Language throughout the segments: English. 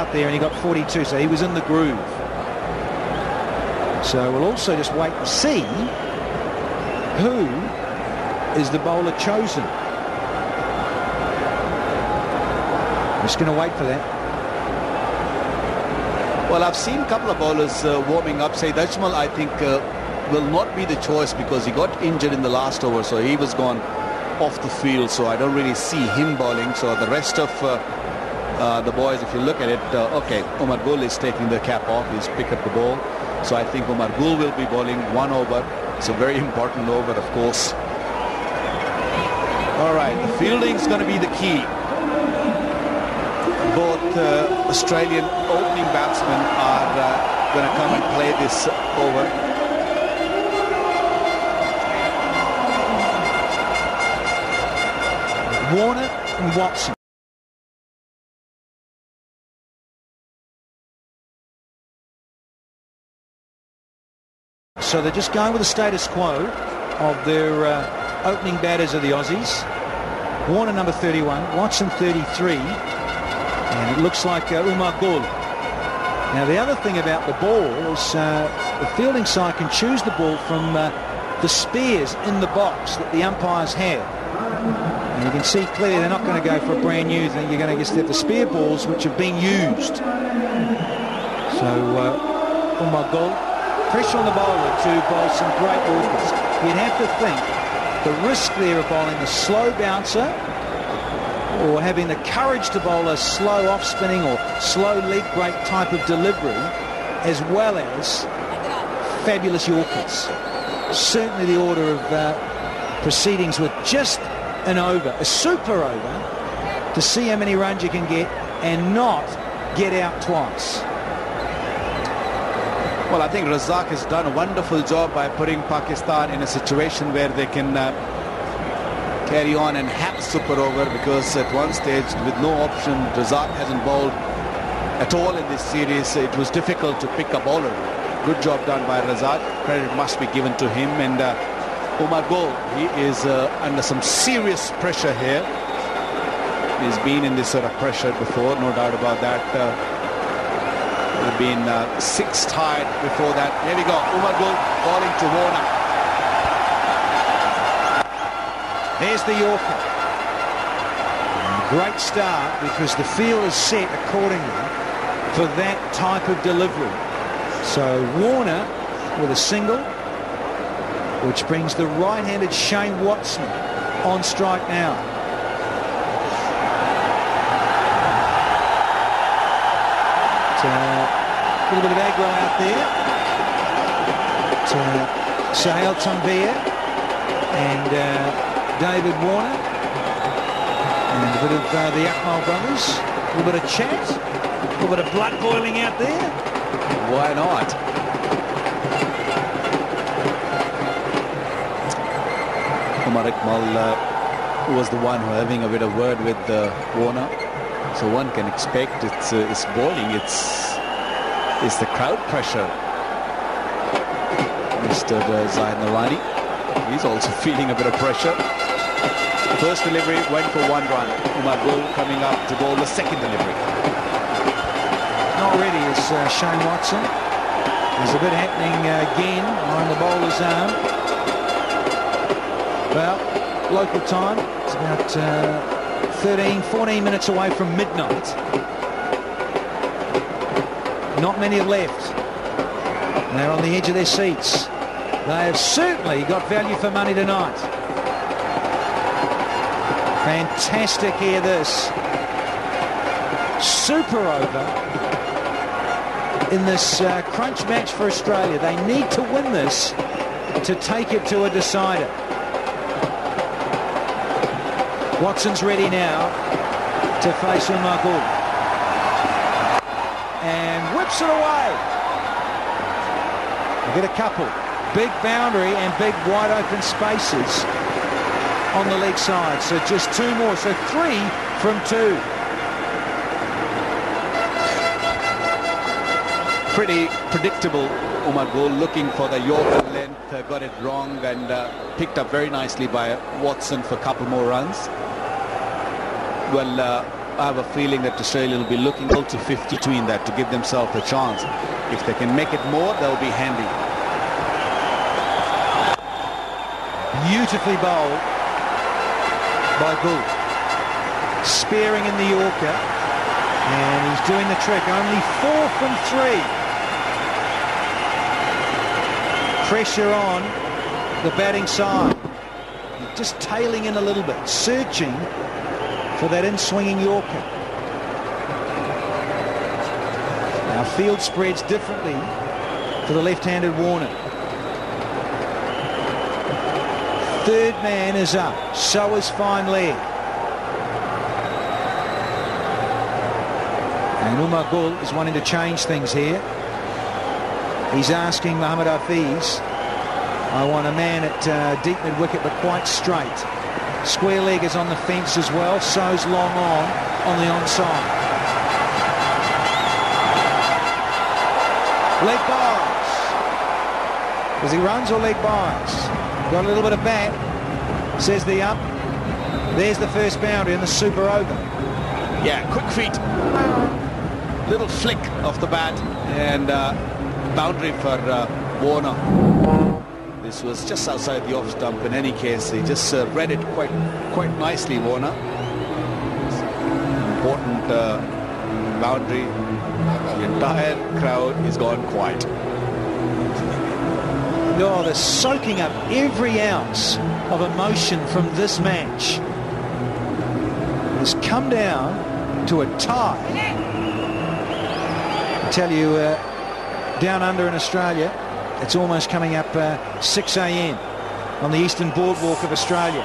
out there and he got 42, so he was in the groove. So we'll also just wait and see who is the bowler chosen. I'm just going to wait for that. Well, I've seen a couple of bowlers warming up. Saeed Ajmal, I think, will not be the choice because he got injured in the last over, so he was gone off the field, so I don't really see him bowling. So the rest of the boys, if you look at it, okay, Umar Gul is taking the cap off. He's picked up the ball. So I think Umar Gul will be bowling 1 over. It's a very important over, of course. All right, the fielding is going to be the key. Both Australian opening batsmen are going to come and play this over. Warner and Watson. So they're just going with the status quo of their opening batters of the Aussies. Warner number 31, Watson 33, and it looks like Umar Gul. Now the other thing about the ball is the fielding side can choose the ball from the spears in the box that the umpires have. And you can see clearly they're not going to go for a brand new thing. You're going to just have the spear balls which have been used. So Umar Gul, pressure on the bowler to bowl some great Yorkers. You'd have to think the risk there of bowling a slow bouncer or having the courage to bowl a slow off-spinning or slow leg break type of delivery, as well as fabulous Yorkers. Certainly the order of proceedings were just an over, a super over, to see how many runs you can get and not get out twice. Well, I think Razak has done a wonderful job by putting Pakistan in a situation where they can carry on and have a super over, because at one stage with no option, Razak hasn't bowled at all in this series. It was difficult to pick a bowler. Good job done by Razak. Credit must be given to him. And Umar Gul, he is under some serious pressure here. He's been in this sort of pressure before, no doubt about that. He's been 6 tied before that. Here we go, Umar Gul bowling to Warner. There's the Yorker. Great start, because the field is set accordingly for that type of delivery. So Warner with a single, which brings the right-handed Shane Watson on strike now. A little bit of aggro out there. Sahel Tambir and David Warner, and a bit of the Akmal brothers. A little bit of chat, a little bit of blood boiling out there. Why not? Umar Akmal was the one who having a bit of word with Warner. So one can expect it's bowling, it's the crowd pressure. Mr. Zaid Narwani, he's also feeling a bit of pressure. First delivery went for 1 run. Umar Gul coming up to bowl the second delivery. Not ready is Shane Watson. There's a bit happening again on the bowler's arm. Well, local time, it's about 14 minutes away from midnight. Not many have left. They're on the edge of their seats. They have certainly got value for money tonight. Fantastic here, this. Super over in this crunch match for Australia. They need to win this to take it to a decider. Watson's ready now to face Umar Gul. And whips it away. We get a couple. Big boundary and big wide open spaces on the leg side. So just 2 more. So 3 from 2. Pretty predictable. Umar Gul looking for the Yorker length. Got it wrong and picked up very nicely by Watson for a couple more runs. Well, I have a feeling that Australia will be looking to 50 between that to give themselves a chance. If they can make it more, they'll be handy. Beautifully bowled by Gould. Spearing in the Yorker. And he's doing the trick. Only 4 from 3. Pressure on the batting side. Just tailing in a little bit. Searching for that in-swinging Yorker. Now field spreads differently for the left-handed Warner. Third man is up. So is fine leg. And Umar Gul is wanting to change things here. He's asking Mohammad Hafiz, I want a man at deep mid-wicket but quite straight. Square leg is on the fence as well. So's long on the onside. Leg byes. Does he runs or leg byes? Got a little bit of bat, says the ump. There's the first boundary in the super over. Yeah, quick feet. Little flick of the bat and boundary for Warner. This was just outside the off stump. In any case, he just read it quite nicely, Warner. Important boundary. The entire crowd is gone quiet. Oh, they're soaking up every ounce of emotion from this match. It's come down to a tie. I tell you, down under in Australia, it's almost coming up 6 a.m. on the eastern boardwalk of Australia.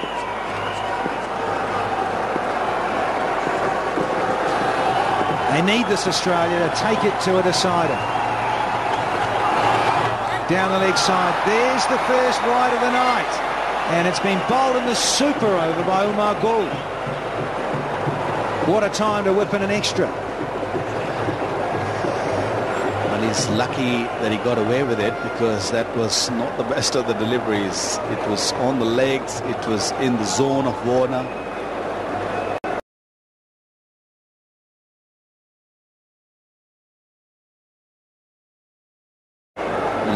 They need this Australia to take it to a decider. Down the leg side, there's the first wide of the night. And it's been bowled in the super over by Umar Gul. What a time to whip in an extra. Well, he's lucky that he got away with it, because that was not the best of the deliveries. It was on the legs, it was in the zone of Warner.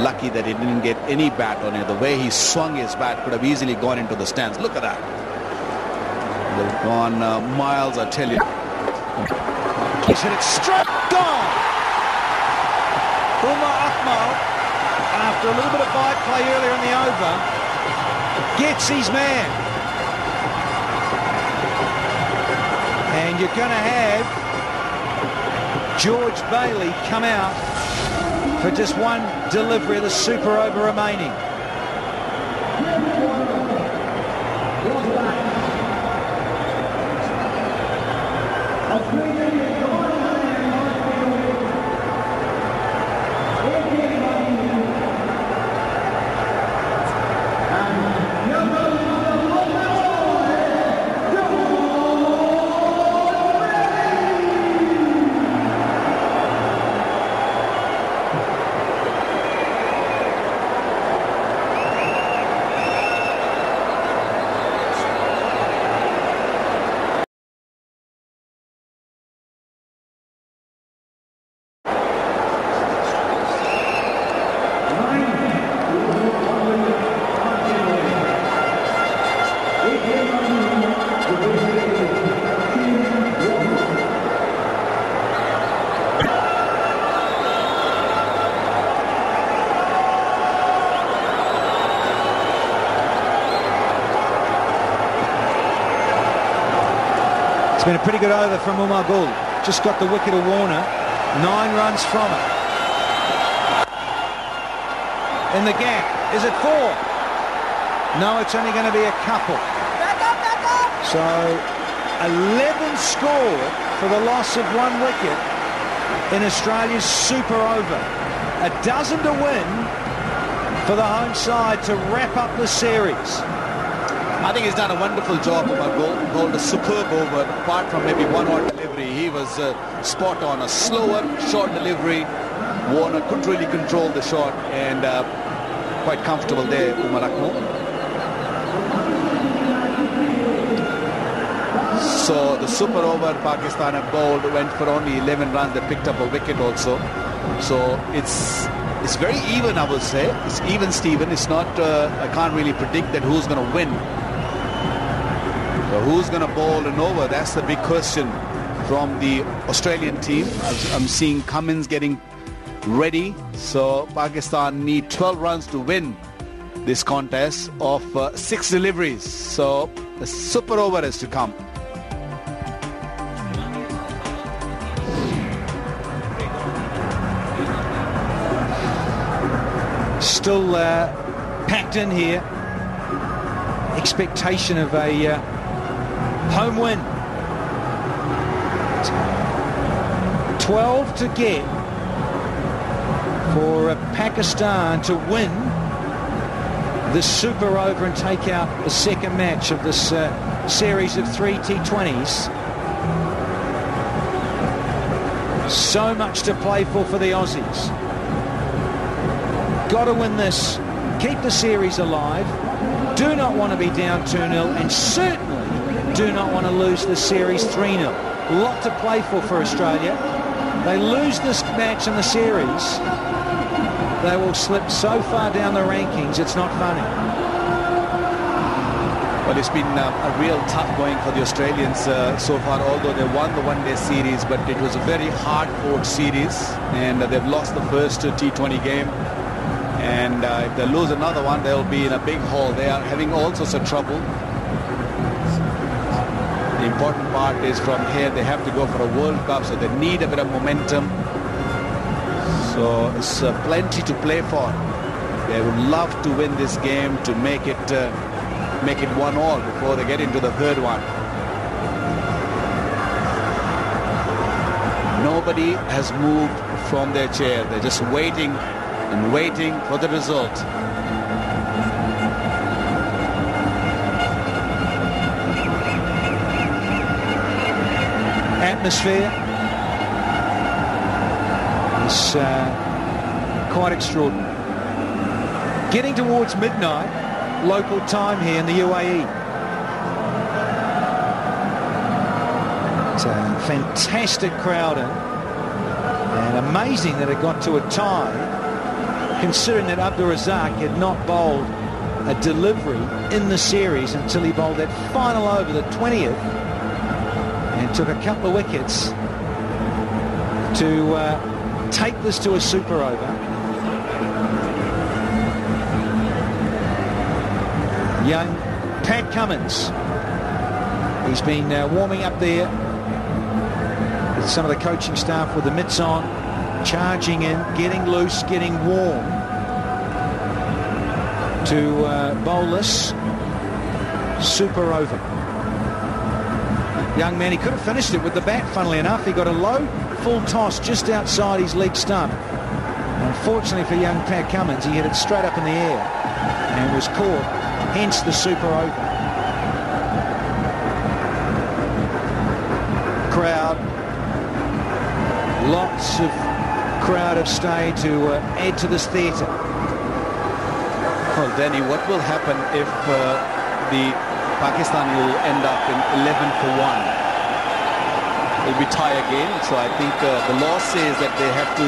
Lucky that he didn't get any bat on it. The way he swung his bat could have easily gone into the stands. Look at that. They've gone miles, I tell you. He's hit it straight. Gone. Umar Akmal, after a little bit of bite play earlier in the over, gets his man. And you're going to have George Bailey come out for just one delivery of the super over remaining. It's been a pretty good over from Umar Gul. Just got the wicket of Warner. 9 runs from it. In the gap. Is it 4? No, it's only going to be a couple. Back up! So 11 scored for the loss of 1 wicket in Australia's super over. A dozen to win for the home side to wrap up the series. I think he's done a wonderful job. Umar Gul bowled a superb over. Apart from maybe one odd delivery, he was spot on. A slower, short delivery. Warner couldn't really control the shot, and quite comfortable there, Umar Akmal. So the super over Pakistan have bowled went for only 11 runs. They picked up a wicket also. So it's very even, I would say. It's even, Steven. It's not, I can't really predict that who's going to win. So who's going to bowl an over? That's the big question from the Australian team. I'm seeing Cummins getting ready. So Pakistan need 12 runs to win this contest of 6 deliveries. So the super over is to come. Still packed in here. Expectation of a home win. 12 to get for Pakistan to win the super over and take out the second match of this series of 3 T20s. So much to play for the Aussies. Got to win this, keep the series alive, do not want to be down 2-0, and certainly do not want to lose the series 3-0. A lot to play for Australia. They lose this match in the series, they will slip so far down the rankings, it's not funny. Well, it's been a real tough going for the Australians so far, although they won the one-day series, but it was a very hard-fought series, and they've lost the first T20 game. And if they lose another one, they'll be in a big hole. They are having all sorts of trouble. The important part is from here, they have to go for a World Cup, so they need a bit of momentum. So it's plenty to play for. They would love to win this game to make it 1-1 before they get into the third one. Nobody has moved from their chair. They're just waiting and waiting for the result. Atmosphere is quite extraordinary. Getting towards midnight local time here in the UAE. It's a fantastic crowd in, and amazing that it got to a tie, considering that Abdul Razak had not bowled a delivery in the series until he bowled that final over, the 20th, and took a couple of wickets to take this to a super over. Young Pat Cummins, he's been warming up there with some of the coaching staff with the mitts on, charging in, getting loose, getting warm to bowl this super over. Young man, he could have finished it with the bat, funnily enough. He got a low full toss just outside his leg stump. Unfortunately for young Pat Cummins, he hit it straight up in the air and was caught, hence the super over. Crowd, lots of crowd have stayed to add to this theatre. Well, Danny, what will happen if the Pakistan will end up in 11 for 1? It'll be tie again. So I think the law says that they have to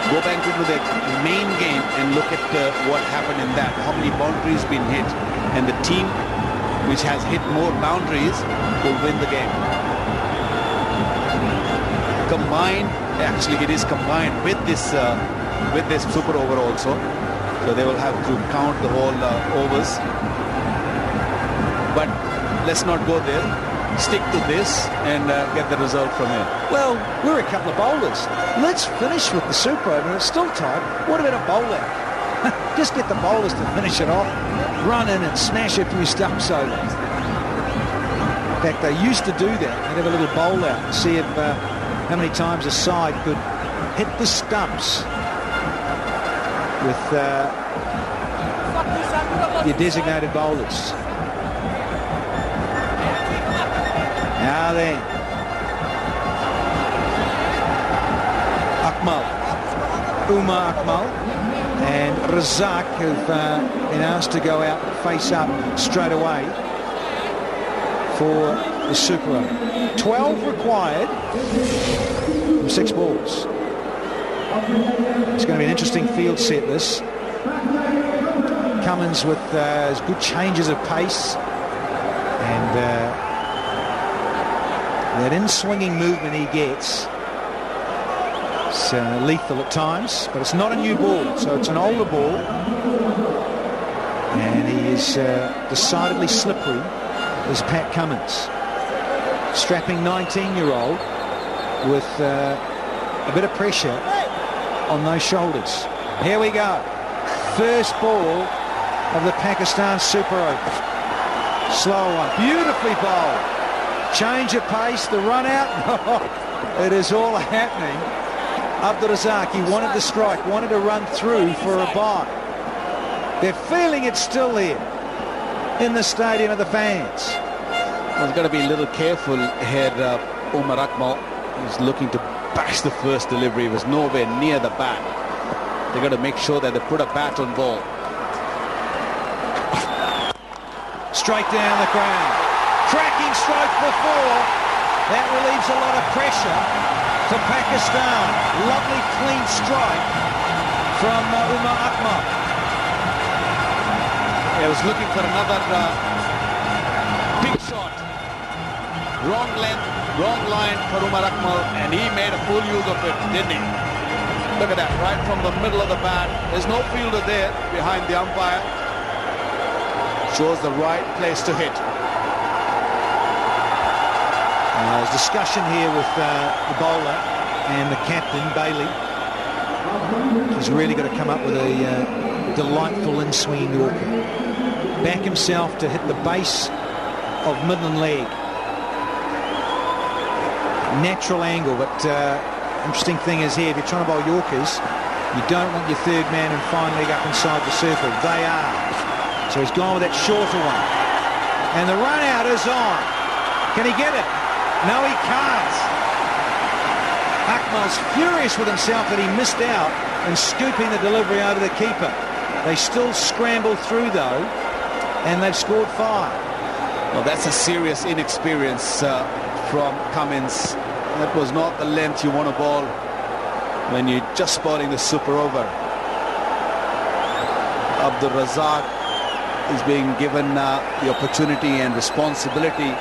go back into the main game and look at what happened in that, how many boundaries been hit, and the team which has hit more boundaries will win the game. Combined, actually it is combined with this super over also, so they will have to count the whole overs. But let's not go there. Stick to this and get the result from here. Well, we're a couple of bowlers. Let's finish with the super over. It's still tight. What about a bowl out? Just get the bowlers to finish it off, run in and smash a few stumps over. In fact, they used to do that. They'd have a little bowl out and see if how many times a side could hit the stumps with your designated bowlers. Now then, Umar Akmal and Razak have been asked to go out and face up straight away for the super over. 12 required from 6 balls. It's going to be an interesting field set, this. Cummins with good changes of pace, and that in-swinging movement he gets. It's lethal at times, but it's not a new ball, so it's an older ball, and he is decidedly slippery as Pat Cummins. Strapping 19-year-old with a bit of pressure on those shoulders. Here we go. First ball of the Pakistan Super Over. Slow one. Beautifully bowled. Change of pace. The run out. It is all happening. Abdur Razak, he wanted to strike, wanted to run through for a bye. They're feeling it's still there in the stadium of the fans. Well, he's got to be a little careful here, Umar Akmal. He's looking to bash the first delivery. He was nowhere near the bat. They've got to make sure that they put a bat on ball. Straight down the ground. Cracking stroke for 4. That relieves a lot of pressure for Pakistan. Lovely clean strike from Umar Akmal. He was looking for another big shot. Wrong length, wrong line for Umar Akmal, and he made a full use of it, didn't he? Look at that, right from the middle of the bat. There's no fielder there behind the umpire. Shows the right place to hit. There's discussion here with the bowler and the captain, Bailey. He's really got to come up with a delightful in-swing Yorker. Back himself to hit the base of midland leg. Natural angle, but interesting thing is here, if you're trying to bowl Yorkers, you don't want your third man and fine leg up inside the circle. They are. So he's gone with that shorter one. And the run out is on. Can he get it? No, he can't. Akmal's furious with himself that he missed out and scooping the delivery over the keeper. They still scramble through though, and they've scored 5. Well, that's a serious inexperience from Cummins. That was not the length you want to bowl when you're just bowling the super over. Abdur Razak is being given the opportunity and responsibility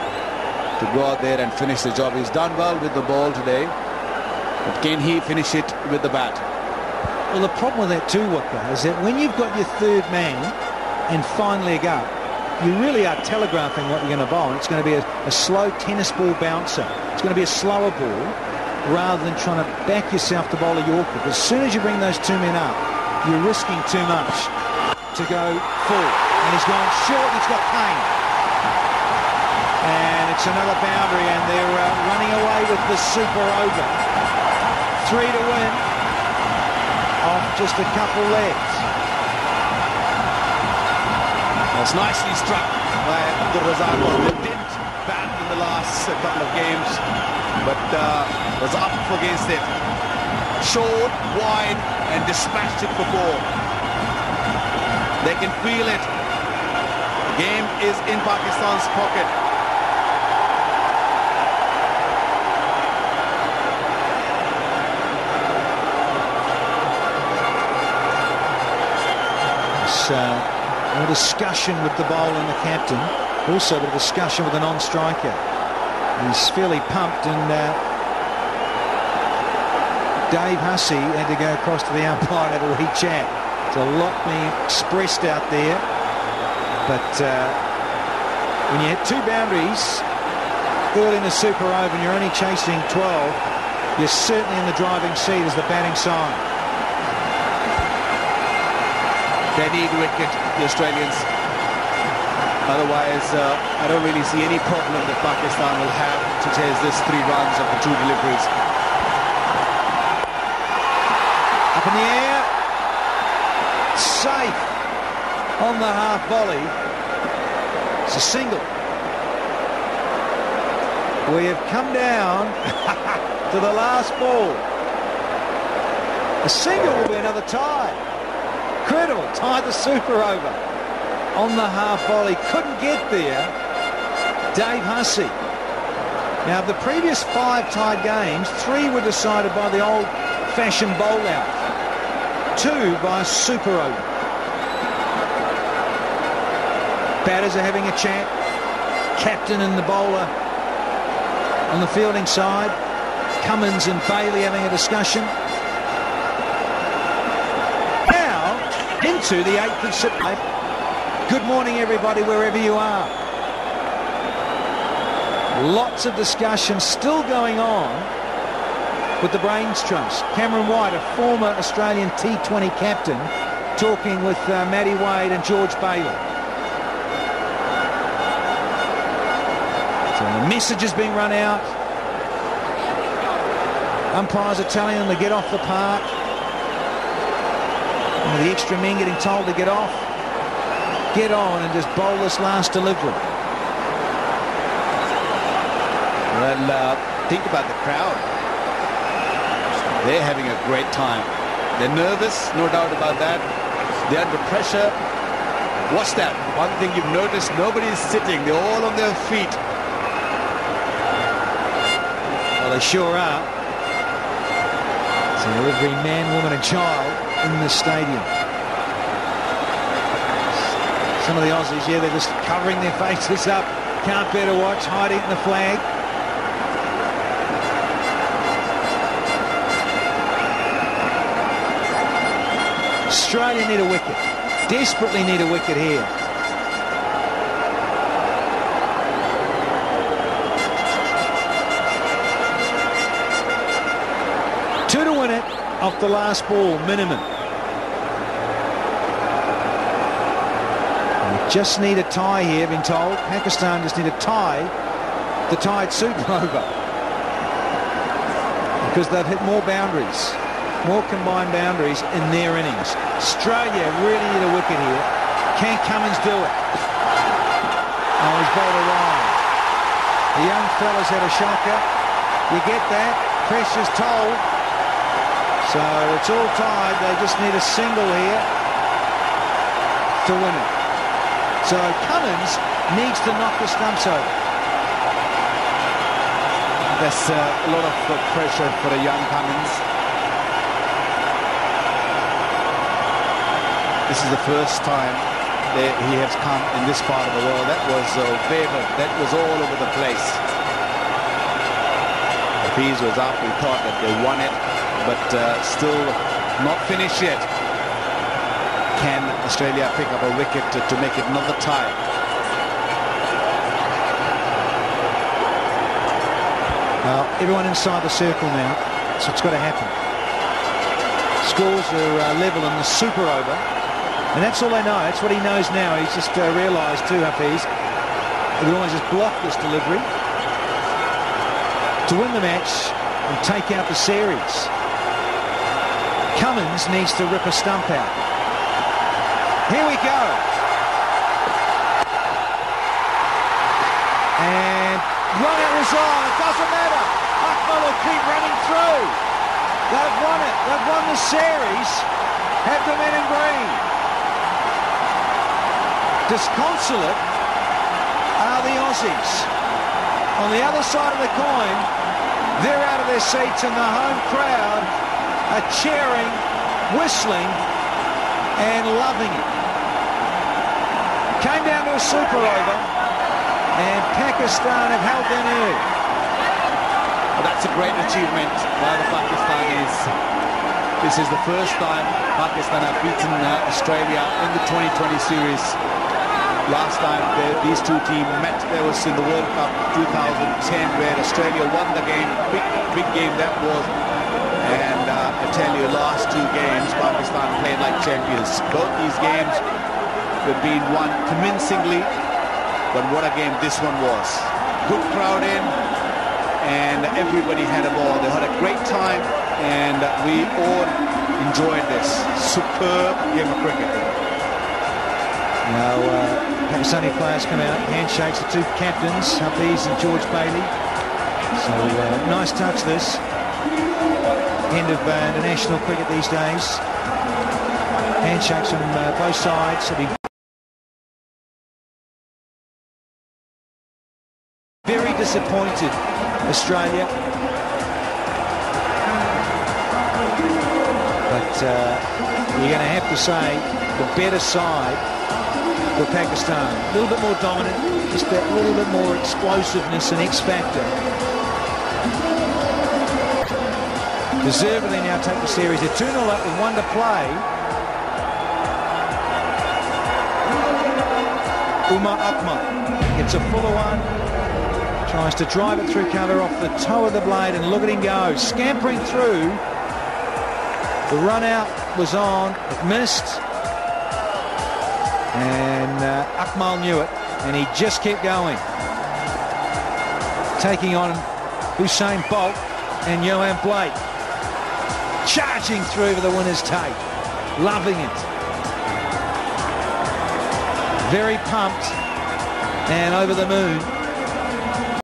to go out there and finish the job. He's done well with the ball today, but can he finish it with the bat? Well, the problem with that too, Waka, is that when you've got your third man and fine leg up, you really are telegraphing what you're going to bowl. It's going to be a slow tennis ball bouncer. It's going to be a slower ball rather than trying to back yourself to bowl a Yorker. Because as soon as you bring those 2 men up, you're risking too much to go full. And he's gone short and he's got pain. And it's another boundary, and they're running away with the super over. 3 to win off just a couple legs. It's nicely struck by Abdur Razak. They didn't bat in the last couple of games, but was up against it. Short, wide, and dispatched it for 4. They can feel it. The game is in Pakistan's pocket. A discussion with the bowler and the captain, also a discussion with the non-striker. He's fairly pumped, and Dave Hussey had to go across to the umpire and have a wee chat. There's a lot being expressed out there, but when you hit 2 boundaries early in the super over and you're only chasing 12, you're certainly in the driving seat as the batting side. They need wicket, the Australians. Otherwise, I don't really see any problem that Pakistan will have to chase this 3 runs of the 2 deliveries. Up in the air. Safe on the half volley. It's a single. We have come down to the last ball. A single will be another tie. Incredible, tied the super over on the half volley. Couldn't get there. Dave Hussey Now, of the previous 5 tied games, 3 were decided by the old-fashioned bowl-out, 2 by a super over. Batters are having a chat. Captain and the bowler on the fielding side. Cummins and Bailey having a discussion. Now, into the 8th of September. Good morning, everybody, wherever you are. Lots of discussion still going on with the Brains Trust. Cameron White, a former Australian T20 captain, talking with Matty Wade and George Bailey. So the message is being run out. Umpires are telling them to get off the park. The extra men getting told to get off. Get on and just bowl this last delivery. Well, think about the crowd. They're having a great time. They're nervous, no doubt about that. They're under pressure. What's that? One thing you've noticed, nobody's sitting. They're all on their feet. Well, they sure are. So every man, woman and child in the stadium. Some of the Aussies, yeah, they're just covering their faces up. Can't bear to watch, hiding in the flag. Australia need a wicket. Desperately need a wicket here. Two to win it off the last ball, minimum. We just need a tie here, been told. Pakistan just need a tie. The tied super over. Because they've hit more boundaries. More combined boundaries in their innings. Australia really need a wicket here. Can Cummins do it? Oh, he's bowled a wide. The young fella's had a shocker. You get that. Pressure's told. So it's all tied. They just need a single here to win it. So Cummins needs to knock the stumps over. That's a lot of pressure for a young Cummins. This is the first time that he has come in this part of the world. That was favored. That was all over the place. The piece was up. We thought that they won it, but still not finished yet. Can Australia pick up a wicket to make it another tie? Well, everyone inside the circle now, so it's got to happen. Scores are level in the super over. And that's all they know. That's what he knows now. He's just realised too, Hafiz, he can always just block this delivery to win the match and take out the series. Cummins needs to rip a stump out. Here we go. And run out was on. It doesn't matter. Akmal will keep running through. They've won it. They've won the series. Have the men in green. Disconsolate are the Aussies. On the other side of the coin, they're out of their seats and the home crowd are cheering, whistling and loving it. Came down to a super over and Pakistan have held their nerve. Well, that's a great achievement by the Pakistanis. This is the first time Pakistan have beaten Australia in the 2020 series. Last time these two teams met, there was in the World Cup 2010 where Australia won the game. Big game that was. And I tell you, last 2 games, Pakistan played like champions. Both these games have been won convincingly. But what a game this one was. Good crowd in, and everybody had a ball. They had a great time, and we all enjoyed this superb game of cricket. Now, Pakistani players come out, handshakes the 2 captains, Hafiz and George Bailey. So, nice touch this. End of international cricket these days. Handshakes on both sides. It'll be very disappointed, Australia. But you're going to have to say the better side for Pakistan. A little bit more dominant, just that little bit more explosiveness and X factor. Deservedly now take the series. They're 2-0 up with 1 to play. Umar Akmal gets a fuller one. Tries to drive it through cover off the toe of the blade, and look at him go. Scampering through. The run out was on. It missed. And Akmal knew it, and he just kept going. Taking on Usain Bolt and Johan Blake. Charging through for the winner's take. Loving it. Very pumped and over the moon.